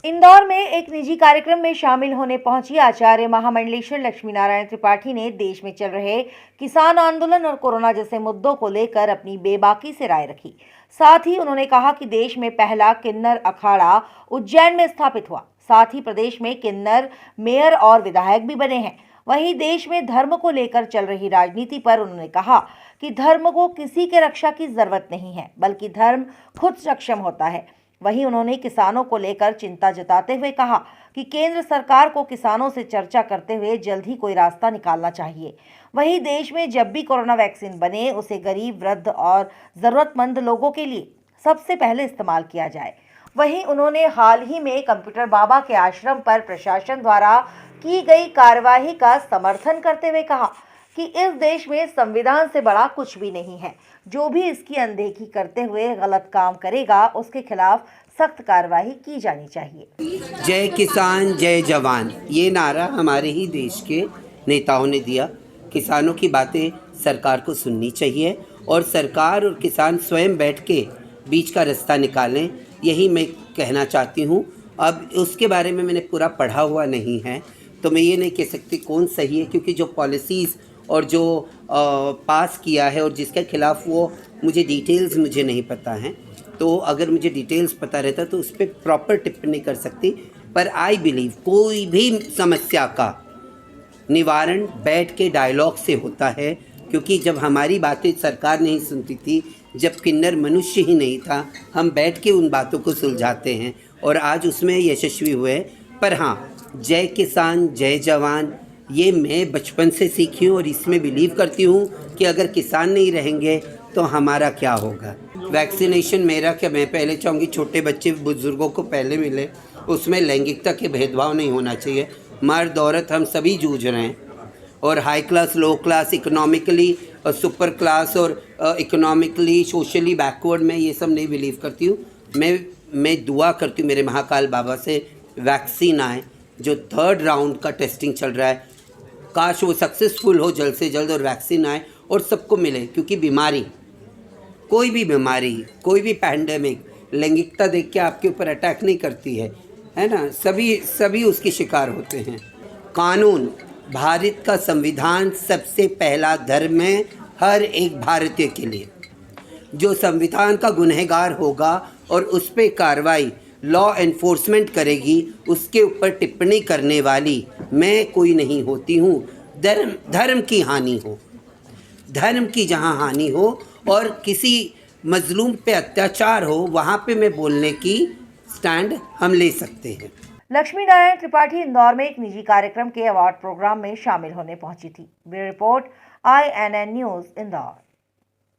इंदौर में एक निजी कार्यक्रम में शामिल होने पहुंची आचार्य महामंडलेश्वर लक्ष्मी नारायण त्रिपाठी ने देश में चल रहे किसान आंदोलन और कोरोना जैसे मुद्दों को लेकर अपनी बेबाकी से राय रखी। साथ ही उन्होंने कहा कि देश में पहला किन्नर अखाड़ा उज्जैन में स्थापित हुआ। साथ ही प्रदेश में किन्नर मेयर और विधायक भी बने हैं। वहीं देश में धर्म को लेकर चल रही राजनीति पर उन्होंने कहा कि धर्म को किसी के रक्षा की जरूरत नहीं है, बल्कि धर्म खुद सक्षम होता है। वहीं उन्होंने किसानों को लेकर चिंता जताते हुए कहा कि केंद्र सरकार को किसानों से चर्चा करते हुए जल्द ही कोई रास्ता निकालना चाहिए। वहीं देश में जब भी कोरोना वैक्सीन बने उसे गरीब, वृद्ध और जरूरतमंद लोगों के लिए सबसे पहले इस्तेमाल किया जाए। वहीं उन्होंने हाल ही में कंप्यूटर बाबा के आश्रम पर प्रशासन द्वारा की गई कार्यवाही का समर्थन करते हुए कहा कि इस देश में संविधान से बड़ा कुछ भी नहीं है। जो भी इसकी अनदेखी करते हुए गलत काम करेगा उसके खिलाफ सख्त कार्रवाई की जानी चाहिए। जय किसान जय जवान, ये नारा हमारे ही देश के नेताओं ने दिया। किसानों की बातें सरकार को सुननी चाहिए और सरकार और किसान स्वयं बैठ के बीच का रास्ता निकालें, यही मैं कहना चाहती हूँ। अब उसके बारे में मैंने पूरा पढ़ा हुआ नहीं है, तो मैं ये नहीं कह सकती कौन सही है, क्योंकि जो पॉलिसीज़ और जो पास किया है और जिसके खिलाफ वो मुझे डिटेल्स मुझे नहीं पता हैं। तो अगर मुझे डिटेल्स पता रहता तो उस पर प्रॉपर टिप्पणी कर सकती। पर आई बिलीव कोई भी समस्या का निवारण बैठ के डायलॉग से होता है, क्योंकि जब हमारी बातें सरकार नहीं सुनती थी, जब किन्नर मनुष्य ही नहीं था, हम बैठ के उन बातों को सुलझाते हैं और आज उसमें यशस्वी हुए। पर हाँ, जय किसान जय जवान ये मैं बचपन से सीखी हूँ और इसमें बिलीव करती हूँ कि अगर किसान नहीं रहेंगे तो हमारा क्या होगा। वैक्सीनेशन मेरा क्या, मैं पहले चाहूँगी छोटे बच्चे बुज़ुर्गों को पहले मिले, उसमें लैंगिकता के भेदभाव नहीं होना चाहिए। मर्द औरत हम सभी जूझ रहे हैं और हाई क्लास, लो क्लास, इकोनॉमिकली और सुपर क्लास और इकोनॉमिकली सोशली बैकवर्ड, में ये सब नहीं बिलीव करती हूँ। मैं दुआ करती हूँ मेरे महाकाल बाबा से वैक्सीन आए। जो 3rd राउंड का टेस्टिंग चल रहा है, काश वो सक्सेसफुल हो जल्द से जल्द और वैक्सीन आए और सबको मिले, क्योंकि बीमारी, कोई भी बीमारी, कोई भी पैंडेमिक लैंगिकता देख के आपके ऊपर अटैक नहीं करती है ना। सभी उसके शिकार होते हैं। कानून, भारत का संविधान सबसे पहला धर्म है हर एक भारतीय के लिए। जो संविधान का गुनहगार होगा और उस पर कार्रवाई लॉ एनफोर्समेंट करेगी, उसके ऊपर टिप्पणी करने वाली मैं कोई नहीं होती हूँ। धर्म की हानि हो, धर्म की जहाँ हानि हो और किसी मजलूम पे अत्याचार हो, वहाँ पे मैं बोलने की स्टैंड हम ले सकते हैं। लक्ष्मी नारायण त्रिपाठी इंदौर में एक निजी कार्यक्रम के अवार्ड प्रोग्राम में शामिल होने पहुंची थी। Bureau report, INN news, Indore.